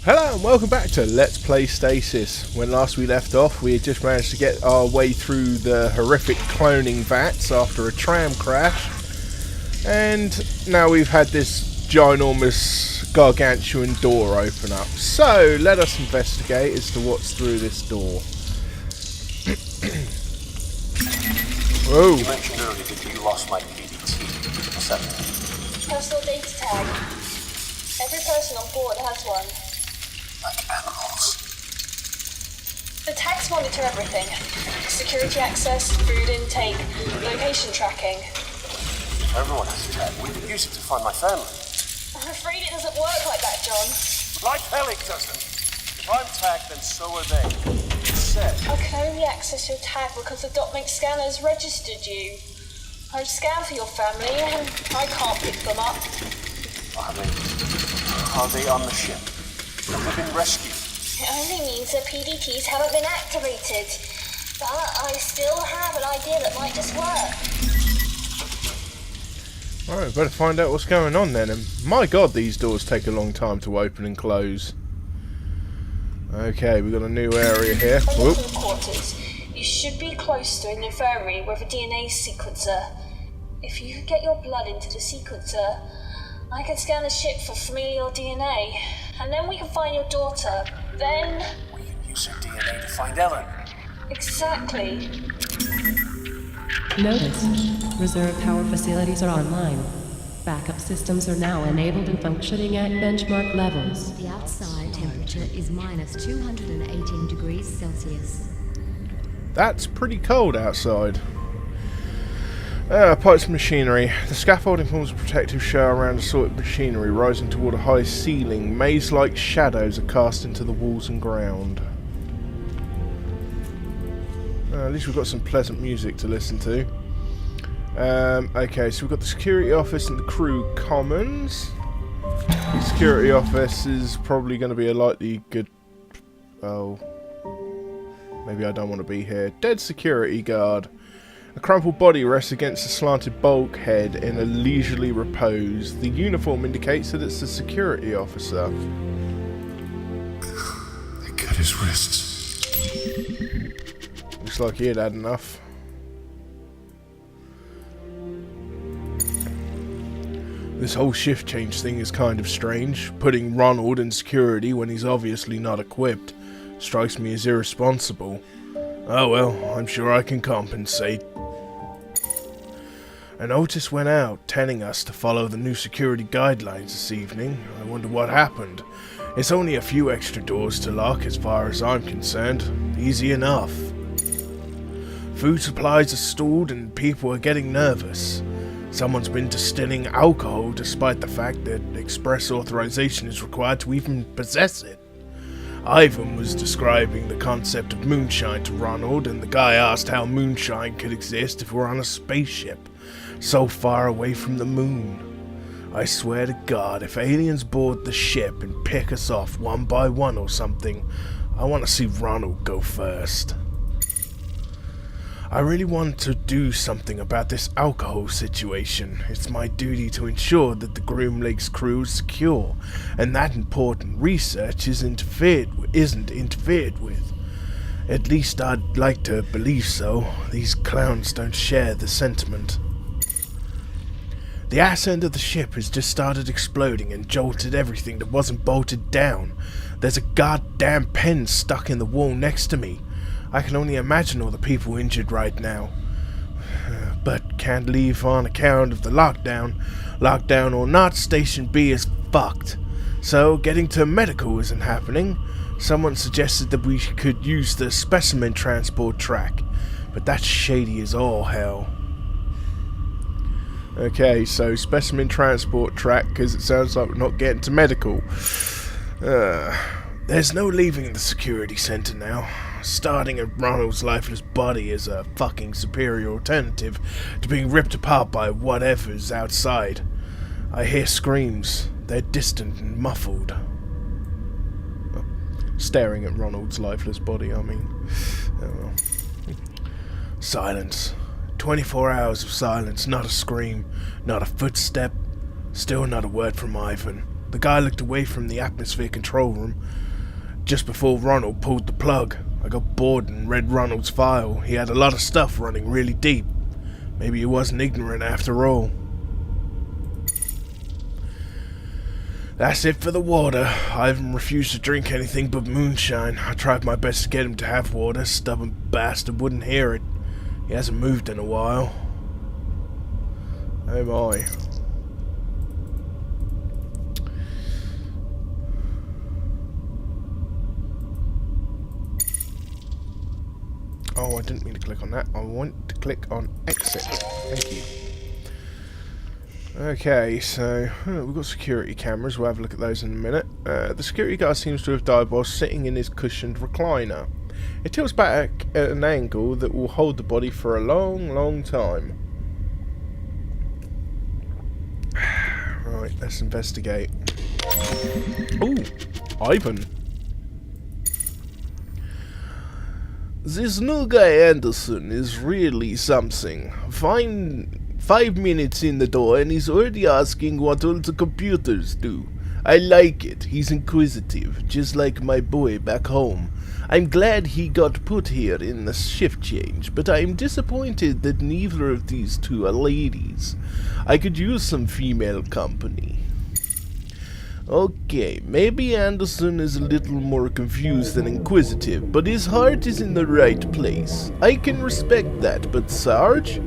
Hello and welcome back to Let's Play Stasis. When last we left off, we had just managed to get our way through the horrific cloning vats after a tram crash. And now we've had this ginormous, gargantuan door open up. So, let us investigate as to what's through this door. Whoa. You mentioned earlier that you lost my PDT. What's that? Personal data tag. Every person on board has one. Like animals. The tags monitor everything. Security access, food intake, location tracking. Everyone has a tag. We could use it to find my family. I'm afraid it doesn't work like that, John. Like hell it doesn't. If I'm tagged, then so are they. It's said. I can only access your tag because the DotMate scanner's registered you. I scan for your family and I can't pick them up. Are they on the ship? Have they been rescued? It only means their PDTs haven't been activated. But I still have an idea that might just work. Alright, better find out what's going on then. And my god, these doors take a long time to open and close. Okay, we've got a new area here. Whoop. Quarters. You should be close to an infirmary with a DNA sequencer. If you get your blood into the sequencer, I can scan the ship for familial DNA, and then we can find your daughter. Then... we can use her DNA to find Ellen. Exactly. Notice. Reserve power facilities are online. Backup systems are now enabled and functioning at benchmark levels. The outside temperature is minus 218 degrees Celsius. That's pretty cold outside. Pipes and machinery. The scaffolding forms a protective shell around assorted machinery, rising toward a high ceiling. Maze-like shadows are cast into the walls and ground. At least we've got some pleasant music to listen to. Okay, so we've got the security office and the crew commons. The security office is probably going to be a lightly good... oh... maybe I don't want to be here. Dead security guard. A crumpled body rests against a slanted bulkhead in a leisurely repose. The uniform indicates that it's a security officer. They cut his wrists. Looks like he had had enough. This whole shift change thing is kind of strange. Putting Ronald in security when he's obviously not equipped strikes me as irresponsible. Oh well, I'm sure I can compensate. A notice went out telling us to follow the new security guidelines this evening. I wonder what happened. It's only a few extra doors to lock as far as I'm concerned. Easy enough. Food supplies are stalled and people are getting nervous. Someone's been distilling alcohol despite the fact that express authorization is required to even possess it. Ivan was describing the concept of moonshine to Ronald, and the guy asked how moonshine could exist if we're on a spaceship so far away from the moon. I swear to God, if aliens board the ship and pick us off one by one or something, I want to see Ronald go first. I really want to do something about this alcohol situation. It's my duty to ensure that the Groom Lakes crew is secure, and that important research isn't interfered with. At least I'd like to believe so. These clowns don't share the sentiment. The ass end of the ship has just started exploding and jolted everything that wasn't bolted down. There's a goddamn pen stuck in the wall next to me. I can only imagine all the people injured right now. But can't leave on account of the lockdown. Lockdown or not, Station B is fucked. So getting to medical isn't happening. Someone suggested that we could use the specimen transport track, but that's shady as all hell. Okay, so specimen transport track, because it sounds like we're not getting to medical. There's no leaving the security center now. Starting at Ronald's lifeless body is a fucking superior alternative to being ripped apart by whatever's outside. I hear screams. They're distant and muffled. Staring at Ronald's lifeless body, I mean. Oh well. Silence. 24 hours of silence, not a scream, not a footstep, still not a word from Ivan. The guy looked away from the atmosphere control room just before Ronald pulled the plug. I got bored and read Ronald's file. He had a lot of stuff running really deep. Maybe he wasn't ignorant after all. That's it for the water. Ivan refused to drink anything but moonshine. I tried my best to get him to have water. Stubborn bastard wouldn't hear it. He hasn't moved in a while. Oh my. Oh, I didn't mean to click on that. I want to click on exit. Thank you. Okay, so we've got security cameras. We'll have a look at those in a minute. The security guard seems to have died while sitting in his cushioned recliner. It tilts back at an angle that will hold the body for a long, long time. Right, let's investigate. Ooh, Ivan. This new guy Anderson is really something. 5 minutes in the door and he's already asking what all the computers do. I like it. He's inquisitive, just like my boy back home. I'm glad he got put here in the shift change, but I am disappointed that neither of these two are ladies. I could use some female company. Okay, maybe Anderson is a little more confused than inquisitive, but his heart is in the right place. I can respect that, but Sarge?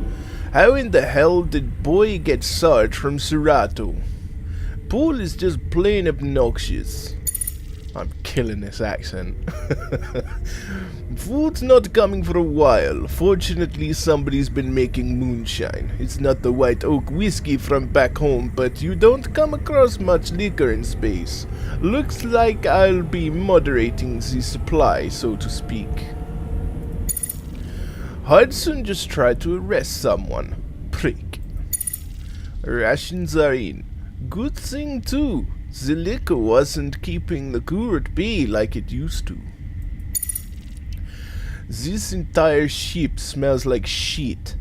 How in the hell did boy get Sarge from Serato? Paul is just plain obnoxious. I'm killing this accent. Food's not coming for a while. Fortunately, somebody's been making moonshine. It's not the White Oak whiskey from back home, but you don't come across much liquor in space. Looks like I'll be moderating the supply, so to speak. Hudson just tried to arrest someone. Prick. Rations are in. Good thing too. The liquor wasn't keeping the crew at bay like it used to. This entire ship smells like shit.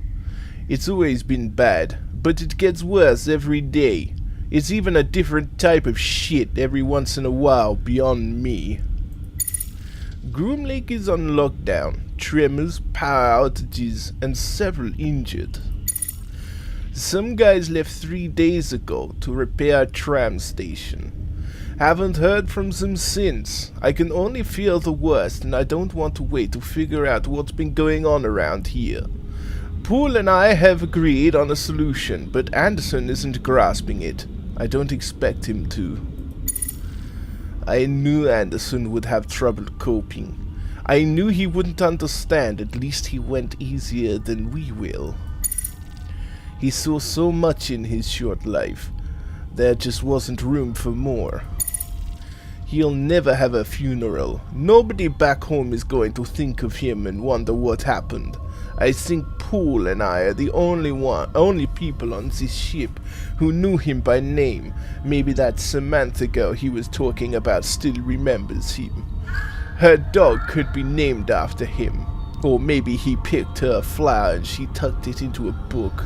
It's always been bad, but it gets worse every day. It's even a different type of shit every once in a while beyond me. Groom Lake is on lockdown. Tremors, power outages, and several injured. Some guys left 3 days ago to repair a tram station. Haven't heard from them since. I can only feel the worst, and I don't want to wait to figure out what's been going on around here. Poole and I have agreed on a solution, but Anderson isn't grasping it. I don't expect him to. I knew Anderson would have trouble coping. I knew he wouldn't understand. At least he went easier than we will. He saw so much in his short life. There just wasn't room for more. He'll never have a funeral. Nobody back home is going to think of him and wonder what happened. I think Poole and I are the only people on this ship who knew him by name. Maybe that Samantha girl he was talking about still remembers him. Her dog could be named after him. Or maybe he picked her a flower and she tucked it into a book.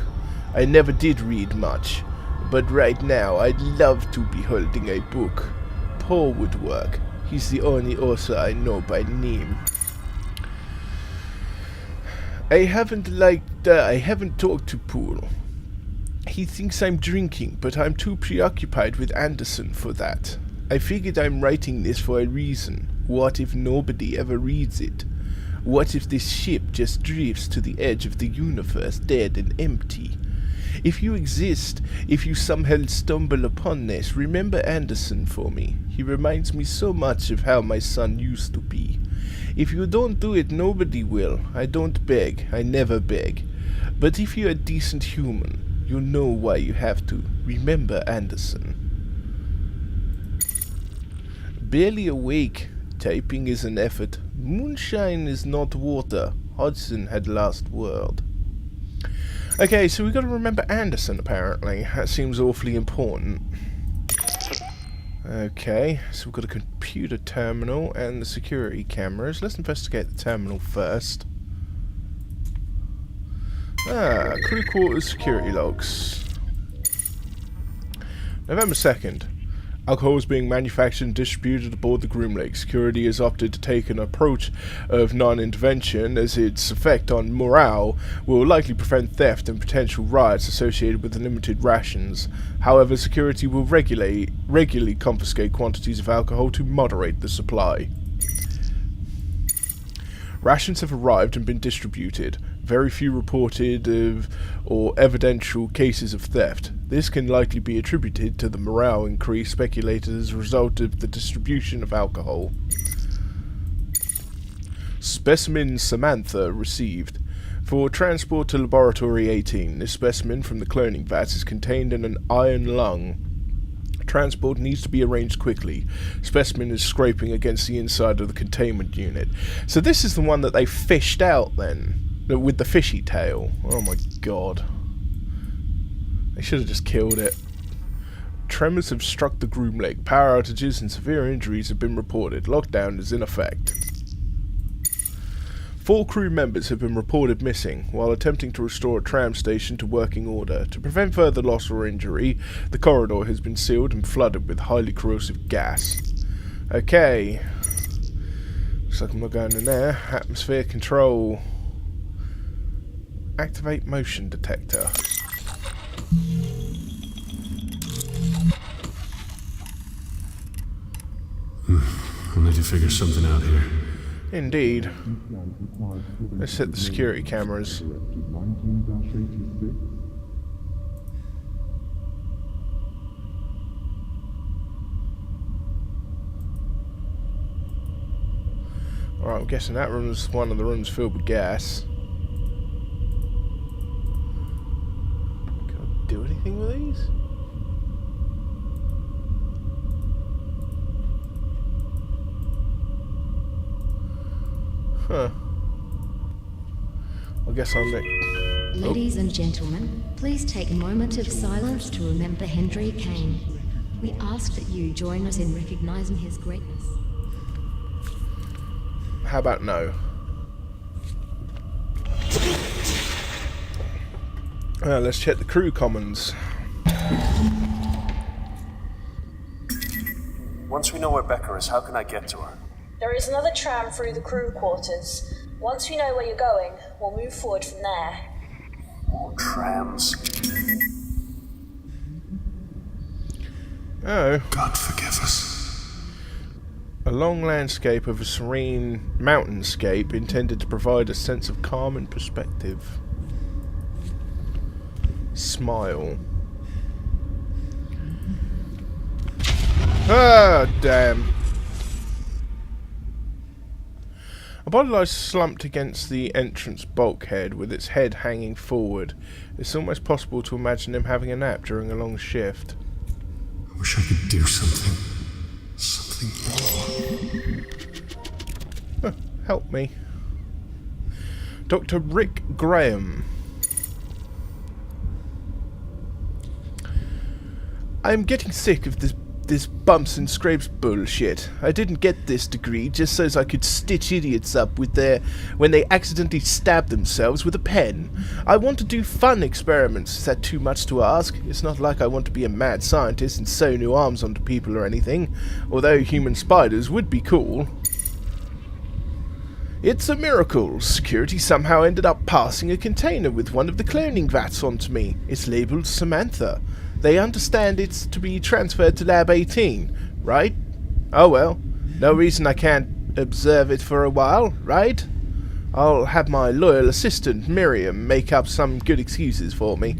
I never did read much, but right now I'd love to be holding a book. Paul would work. He's the only author I know by name. I haven't talked to Poole. He thinks I'm drinking, but I'm too preoccupied with Anderson for that. I figured I'm writing this for a reason. What if nobody ever reads it? What if this ship just drifts to the edge of the universe, dead and empty? If you exist, if you somehow stumble upon this, remember Anderson for me. He reminds me so much of how my son used to be. If you don't do it, nobody will. I don't beg. I never beg. But if you're a decent human, you'll know why you have to. Remember Anderson. Barely awake. Typing is an effort. Moonshine is not water. Hudson had last word. Okay, so we've got to remember Anderson, apparently. That seems awfully important. Okay, so we've got a computer terminal and the security cameras. Let's investigate the terminal first. Crew quarters security logs. November 2nd. Alcohol is being manufactured and distributed aboard the Groom Lake. Security has opted to take an approach of non-intervention, as its effect on morale will likely prevent theft and potential riots associated with the limited rations. However, security will regularly confiscate quantities of alcohol to moderate the supply. Rations have arrived and been distributed. Very few reported of or evidential cases of theft. This can likely be attributed to the morale increase speculated as a result of the distribution of alcohol. Specimen Samantha received. For transport to Laboratory 18, this specimen from the cloning vat is contained in an iron lung. Transport needs to be arranged quickly. Specimen is scraping against the inside of the containment unit. So this is the one that they fished out then, with the fishy tail. Oh my god. They should have just killed it. Tremors have struck the Groom Lake. Power outages and severe injuries have been reported. Lockdown is in effect. 4 crew members have been reported missing while attempting to restore a tram station to working order. To prevent further loss or injury, the corridor has been sealed and flooded with highly corrosive gas. Okay. Looks like I'm not going in there. Atmosphere control. Activate motion detector. I'll need to figure something out here. Indeed. Let's hit the security cameras. Alright, I'm guessing that room's one of the rooms filled with gas. Can I do anything with these? Huh. I guess I'll make... Ladies and gentlemen, please take a moment of silence to remember Henry Kane. We ask that you join us in recognizing his greatness. How about no? Let's check the crew commons. Once we know where Becca is, how can I get to her? There is another tram through the crew quarters. Once we know where you're going, we'll move forward from there. More trams. Oh. God forgive us. A long landscape of a serene mountainscape intended to provide a sense of calm and perspective. Smile. Ah, damn. A body lies slumped against the entrance bulkhead with its head hanging forward. It's almost possible to imagine him having a nap during a long shift. I wish I could do something. Something more. Help me. Dr. Rick Graham. I'm getting sick of this bumps and scrapes bullshit. I didn't get this degree just so I could stitch idiots up with when they accidentally stab themselves with a pen. I want to do fun experiments. Is that too much to ask? It's not like I want to be a mad scientist and sew new arms onto people or anything, although human spiders would be cool. It's a miracle. Security somehow ended up passing a container with one of the cloning vats onto me. It's labelled Samantha. They understand it's to be transferred to Lab 18, right? Oh well, no reason I can't observe it for a while, right? I'll have my loyal assistant, Miriam, make up some good excuses for me.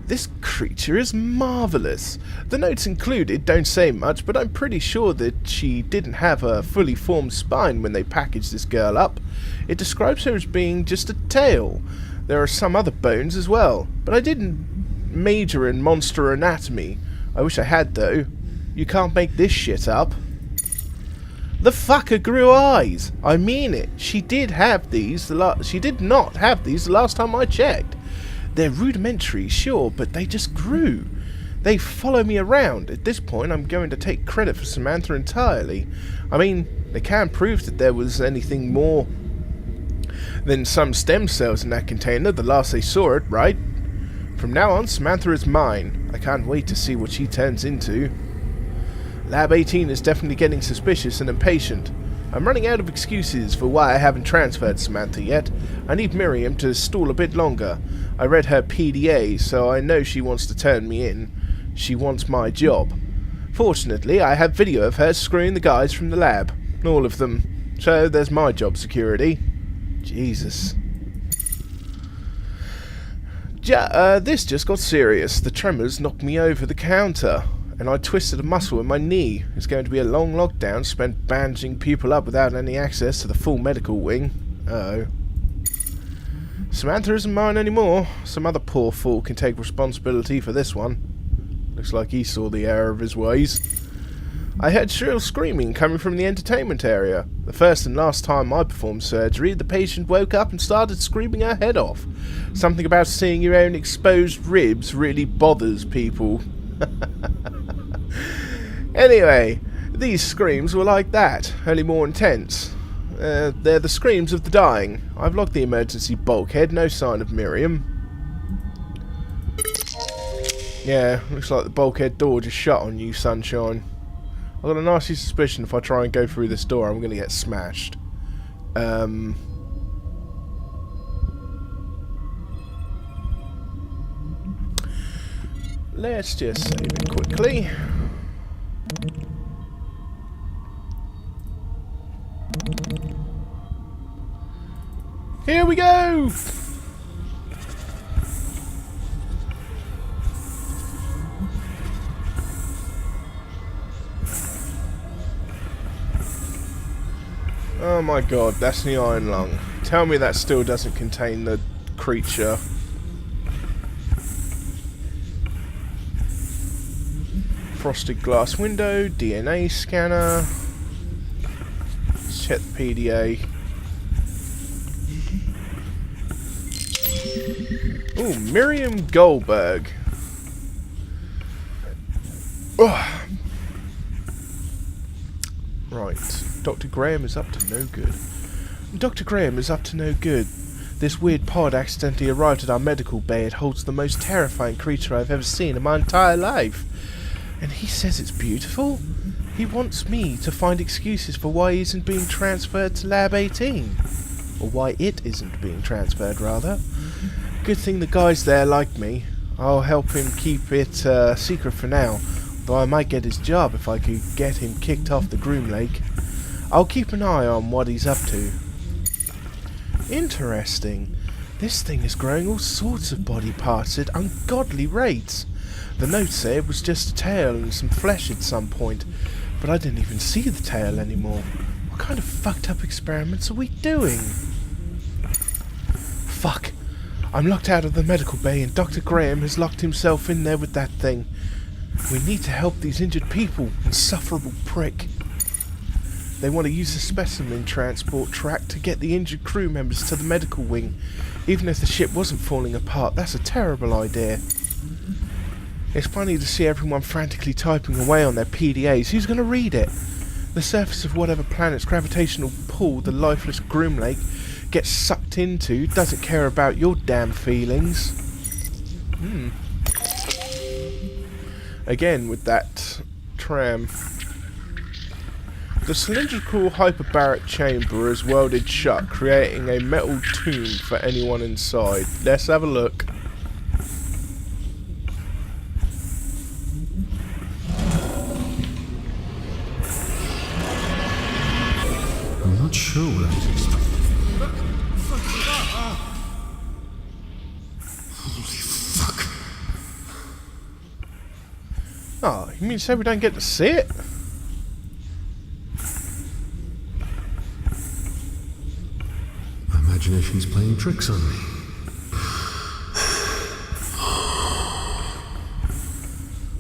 This creature is marvellous. The notes included don't say much, but I'm pretty sure that she didn't have a fully formed spine when they packaged this girl up. It describes her as being just a tail. There are some other bones as well, but I didn't major in monster anatomy. I wish I had, though. You can't make this shit up. The fucker grew eyes. I mean it. She did have these. She did not have these the last time I checked. They're rudimentary, sure, but they just grew. They follow me around. At this point, I'm going to take credit for Samantha entirely. I mean, they can't prove that there was anything more than some stem cells in that container the last they saw it, right? From now on, Samantha is mine. I can't wait to see what she turns into. Lab 18 is definitely getting suspicious and impatient. I'm running out of excuses for why I haven't transferred Samantha yet. I need Miriam to stall a bit longer. I read her PDA, so I know she wants to turn me in. She wants my job. Fortunately, I have video of her screwing the guys from the lab. All of them. So there's my job security. Jesus. This just got serious. The tremors knocked me over the counter, and I twisted a muscle in my knee. It's going to be a long lockdown spent bandaging people up without any access to the full medical wing. Uh-oh. Samantha isn't mine anymore. Some other poor fool can take responsibility for this one. Looks like he saw the error of his ways. I heard shrill screaming coming from the entertainment area. The first and last time I performed surgery, the patient woke up and started screaming her head off. Something about seeing your own exposed ribs really bothers people. Anyway, these screams were like that, only more intense. They're the screams of the dying. I've locked the emergency bulkhead, no sign of Miriam. Yeah, looks like the bulkhead door just shut on you, sunshine. I've got a nasty suspicion if I try and go through this door, I'm going to get smashed. Let's just save it quickly. Here we go! Oh my god, that's the iron lung. Tell me that still doesn't contain the creature. Frosted glass window, DNA scanner. Let's check the PDA. Ooh, Miriam Goldberg. Ugh. Right. Dr. Graham is up to no good. Dr. Graham is up to no good. This weird pod accidentally arrived at our medical bay. It holds the most terrifying creature I've ever seen in my entire life. And he says it's beautiful? He wants me to find excuses for why he isn't being transferred to Lab 18. Or why it isn't being transferred, rather. Good thing the guys there like me. I'll help him keep it secret for now. Though I might get his job if I could get him kicked off the Groom Lake. I'll keep an eye on what he's up to. Interesting. This thing is growing all sorts of body parts at ungodly rates. The notes say it was just a tail and some flesh at some point, but I didn't even see the tail anymore. What kind of fucked up experiments are we doing? Fuck. I'm locked out of the medical bay and Dr. Graham has locked himself in there with that thing. We need to help these injured people, insufferable prick. They want to use the specimen transport track to get the injured crew members to the medical wing. Even if the ship wasn't falling apart, that's a terrible idea. It's funny to see everyone frantically typing away on their PDAs. Who's going to read it? The surface of whatever planet's gravitational pull the lifeless Groom Lake gets sucked into doesn't care about your damn feelings. Again with that tram. The cylindrical hyperbaric chamber is welded shut, creating a metal tomb for anyone inside. Let's have a look. I'm not sure what I'm expecting. Holy fuck. Oh, you mean to say we don't get to see it? My imagination's playing tricks on me.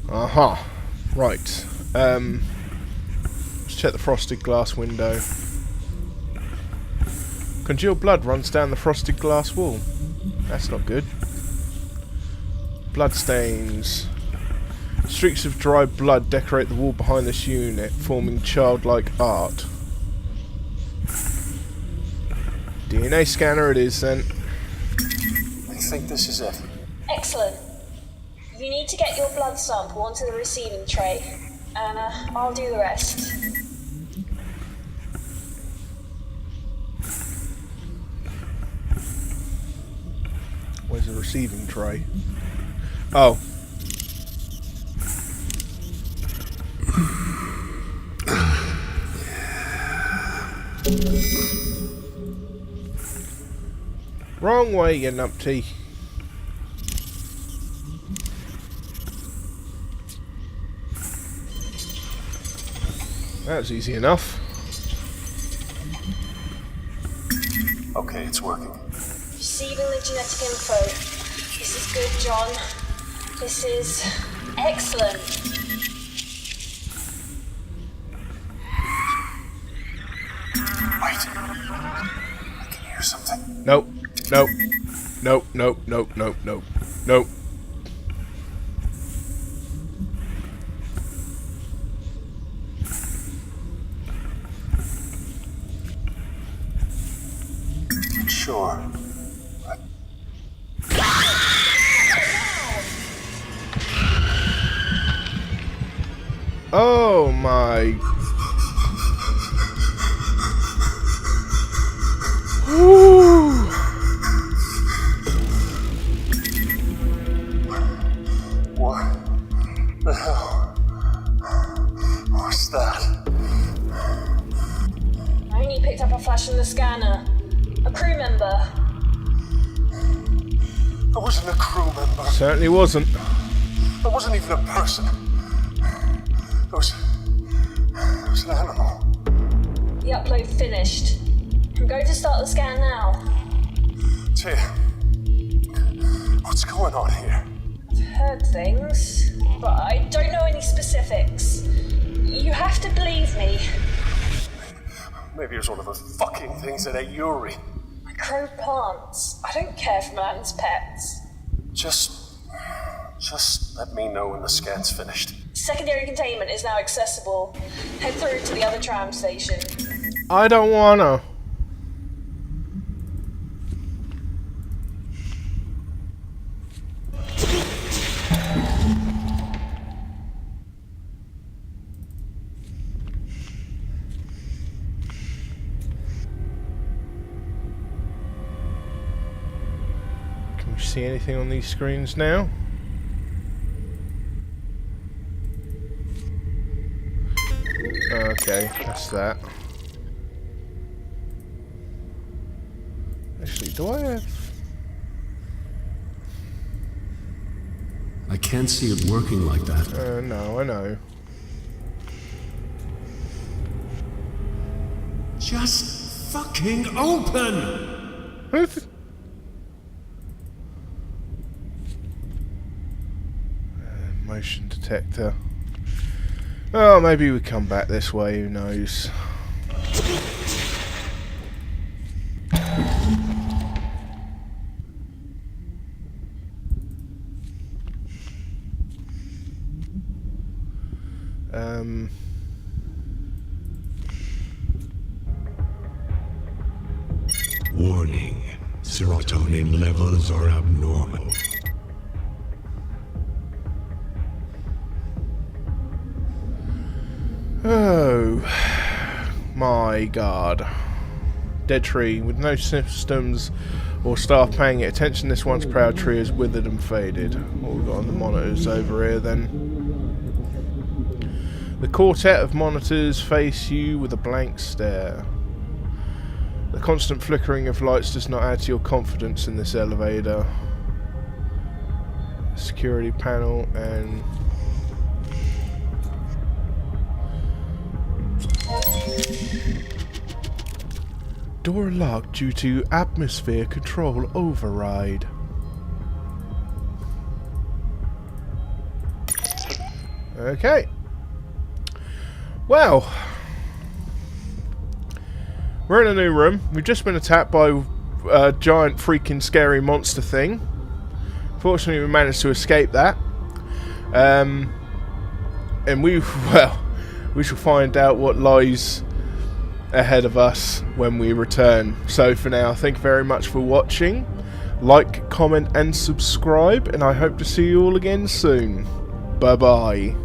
Aha. Right. Let's check the frosted glass window. Congealed blood runs down the frosted glass wall. That's not good. Blood stains. Streaks of dry blood decorate the wall behind this unit, forming childlike art. DNA scanner it is then. I think this is it. Excellent. You need to get your blood sample onto the receiving tray. and I'll do the rest. Where's the receiving tray? Oh. Wrong way, you numpty. That was easy enough. Okay, it's working. Receiving the genetic info. This is good, John. This is excellent. Wait. I can hear something. Nope. Nope. Nope. Nope. Nope. Nope. Nope. Nope. Sure. Oh my. Woo. What the hell? What's that? I only picked up a flash from the scanner. A crew member. I wasn't a crew member. Certainly wasn't. I wasn't even a person. It was an animal. The upload finished. I'm going to start the scan now. Tia, what's going on here? I've heard things, but I don't know any specifics. You have to believe me. Maybe it was one of those fucking things that ate Yuri. I grow plants. I don't care for man's pets. Just let me know when the scan's finished. Secondary containment is now accessible. Head through to the other tram station. I don't wanna. Can we see anything on these screens now? Okay, that's that. Actually, do I have... I can't see it working like that. No, I know. Just fucking open! Motion detector. Oh, maybe we come back this way, who knows. Warning. Serotonin levels are abnormal. Oh my god. Dead tree with no systems or staff paying it attention. This once proud tree is withered and faded. What we've got on the monitors over here then. The quartet of monitors face you with a blank stare. The constant flickering of lights does not add to your confidence in this elevator. Security panel and... Door locked due to atmosphere control override. Okay. Well, we're in a new room. We've just been attacked by a giant freaking scary monster thing. Fortunately, we managed to escape that. And we shall find out what lies ahead of us when we return. So for now, thank you very much for watching. Like, comment and subscribe, and I hope to see you all again soon. Bye bye.